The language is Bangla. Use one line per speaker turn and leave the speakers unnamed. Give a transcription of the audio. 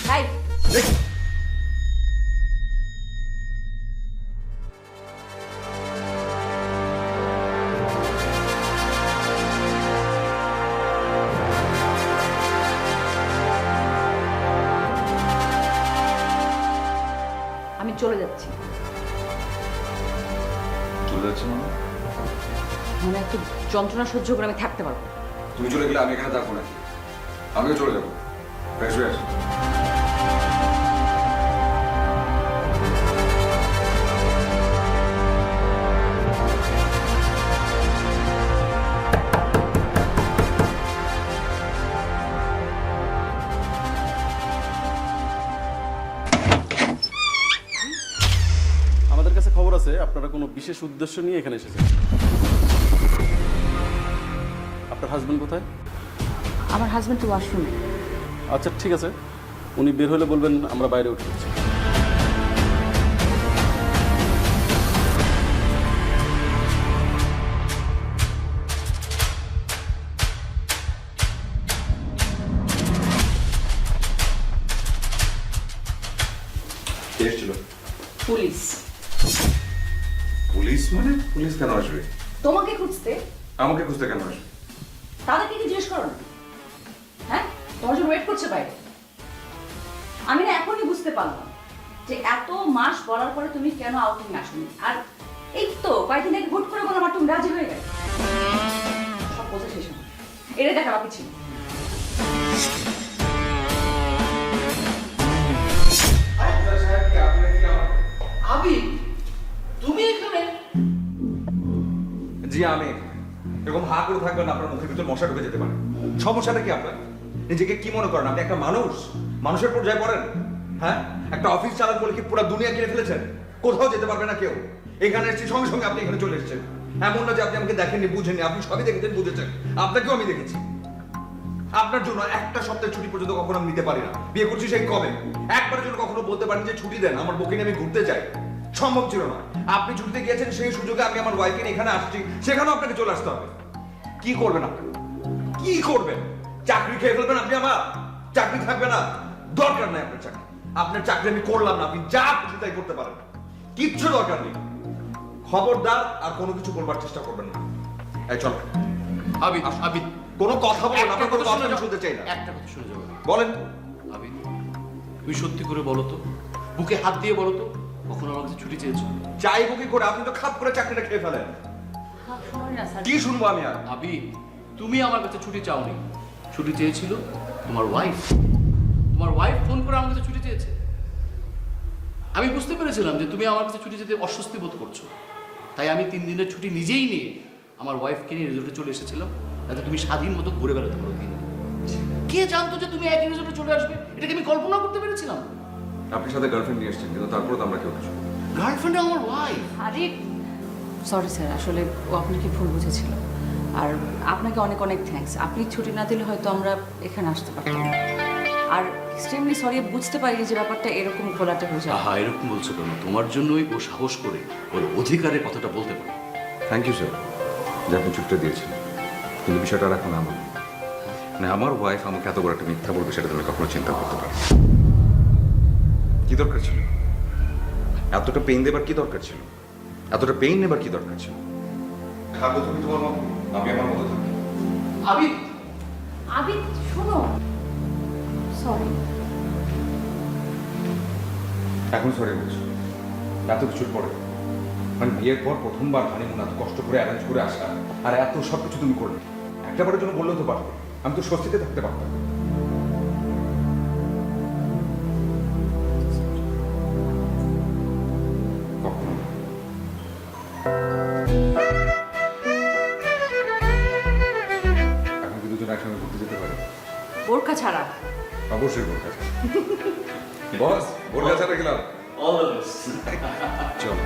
হাই আমি চলে যাচ্ছি।
চলে যাচ্ছে
মানে একটু যন্ত্রণা সহ্য করে আমি থাকতে পারবো।
তুমি চলে গেলে আমি এখানে থাকবো নাকি? আমিও চলে যাবো। ফ্রেশ হয়ে আসি।
আমাদের কাছে খবর আছে আপনারা কোনো বিশেষ উদ্দেশ্য নিয়ে এখানে এসেছেন। আপনার হাজবেন্ড কোথায়?
আমার হাজবেন্ড তো ওয়াশরুমে।
আচ্ছা ঠিক আছে, উনি বের হলে বলবেন আমরা বাইরে উঠে যাচ্ছি।
কে এসেছিল?
পুলিশ।
পুলিশ মানে? পুলিশ কেন আসবে?
তোমাকে খুঁজতে।
আমাকে খুঁজতে কেন আসবে?
তাদেরকে কি জিজ্ঞেস করো না? হ্যাঁ, তোমার জন্য ওয়েট করছে বাইরে। আমি না এখনই বুঝতে পারলাম যে এত মাস বলার পরে তুমি কেন আউটিং আসনি। আর এই তো কয়েকদিন আগে হুট করে বললাম আর তুমি রাজি হয়ে গেলে। সব বোঝা শেষ হবে, এটা দেখা বাকি ছিল।
আবি, তুমি এখানে?
জি আমি এরকম হা করে থাকবেন, আপনার মুখের ভিতর মশা ঢুকে যেতে পারে। সমস্যাটা কি আপনার? নিজেকে কি মনে করেন আপনি একটা মানুষ? মানুষের পর্যায়ে পড়েন? হ্যাঁ, একটা অফিস চালান বলে কি পুরো দুনিয়া কিনে ফেলেছেন? কোথাও যেতে পারবে না কেউ। এখানে এসেছি, সঙ্গে সঙ্গে আপনি এখানে চলে এসেছেন। এমন না যে আপনি আমাকে দেখেননি, বুঝেননি, আপনি সবই দেখেছেন, বুঝেছেন। আপনাকেও আমি দেখেছি। আপনার জন্য একটা সপ্তাহের ছুটি পর্যন্ত কখনো আমি নিতে পারি না। বিয়ে করছি সেই কবে? একবারের জন্য কখনো বলতে পারেন যে ছুটি দেন, আমার বউকে নিয়ে আমি ঘুরতে যাই? সম্ভব ছিল না। আপনি ছুটিতে গিয়েছেন, সেই সুযোগে আমি আমার ওয়াইফকে নিয়ে এখানে আসছি, সেখানেও আপনাকে চলে আসতে হবে। কি করবেন আপনি? কি করবেন? চাকরি খেয়ে ফেলবেন আপনি আমার? চাকরি থাকবে না? দরকার নাই আপনার চাকরি। আপনার চাকরি আমি করলাম না, আপনি যা খুশি তাই করতে পারেন, কিচ্ছু দরকার নেই। খবরদার আর কোনো কিছু বলবার চেষ্টা করবেন না। এই চল।
আবি, আবি,
কোনো কথা বলবেন না,
একটা
আপনার কোনো
কথা
কথা
শুনে
আমি শুনতে চাই না।
একটা কথা শুনে যাবো।
বলেন।
আবি, তুমি সত্যি করে বলো তো, বুকে হাত দিয়ে বলো তো, কখন আমার কাছে ছুটি চেয়েছো?
চাইবো কি করে? আপনি তো খাপ করে চাকরিটা খেয়ে ফেলেন।
শোনোই না স্যার।
কি শুনবো আমি আর?
আবি, তুমি আমার কাছে ছুটি চাওনি, ছুটি চেয়েছিল তোমার ওয়াইফ। তোমার ওয়াইফ ফোন করে আমার কাছে ছুটি চেয়েছে। আমি বুঝতে পেরেছিলাম যে তুমি আমার কাছে ছুটি যেতে অস্বস্তি বোধ করছো, তাই আমি 3 দিনের ছুটি নিজেই নিয়ে আমার ওয়াইফকে নিয়ে রিসোর্টে চলে এসেছিলাম, যাতে তুমি স্বাধীন মতো ঘুরে বেড়াতে পারো। কে জানতো যে তুমি একই রিসোর্টে চলে আসবে? এটাকে আমি কল্পনা করতে পেরেছিলাম।
আপনি সাথে গার্লফ্রেন্ড নিয়ে এসেছেন, কিন্তু তারপরে তো আমরা কেউ কিছু।
গার্লফ্রেন্ড আমার ওয়াইফ।
আরে সরি স্যার, আসলে ও আপনাকে ভুল বুঝেছিল। আর আপনাকে অনেক অনেক থ্যাঙ্কস। আপনি ছুটি না দিলে হয়তো আমরা এখানে আসতে পারতাম না। আর এক্সট্রিমলি সরি, বুঝতে পারিনি যে ব্যাপারটা এরকম ঘোলাটে হয়ে যায়।
আহা, এরকম বলছো কেন? তোমার জন্যই ও সাহস করে ওর অধিকারের কথাটা বলতে পারে।
থ্যাংক ইউ স্যার যে আপনি ছুটিটা দিয়েছেন, কিন্তু বিষয়টা আর এখন আমার মানে আমার ওয়াইফ আমাকে এত বড় একটা মিথ্যা বলবে সেটা তুমি কখনো চিন্তা করতে পারো? কি দরকার ছিল? এতটা পেইন দেবার কি দরকার ছিল? এতটা পেইন নেবার কি দরকার ছিল? থাকো তুমি তোমার মতো, আমি আমার মতো থাকি।
আবি,
আবি শোনো, সরি।
এখন সরি বলছো? এত কিছুর পরে, মানে বিয়ের পর প্রথমবার হানিমুন এত কষ্ট করে অ্যারেঞ্জ করে আসা, আর এত সব কিছু তুমি করলে। একটা বারের জন্য বললেও তো পারতে, আমি তো স্বস্তিতে থাকতে পারতাম। কখনো না। এখন কি দুজন একসঙ্গে ঘুরতে যেতে পারে?
বোরকা ছাড়া।
অবশ্যই বোরকা ছাড়া। বস, বোরকা ছাড়া গেলাম।
All the best.
চলো।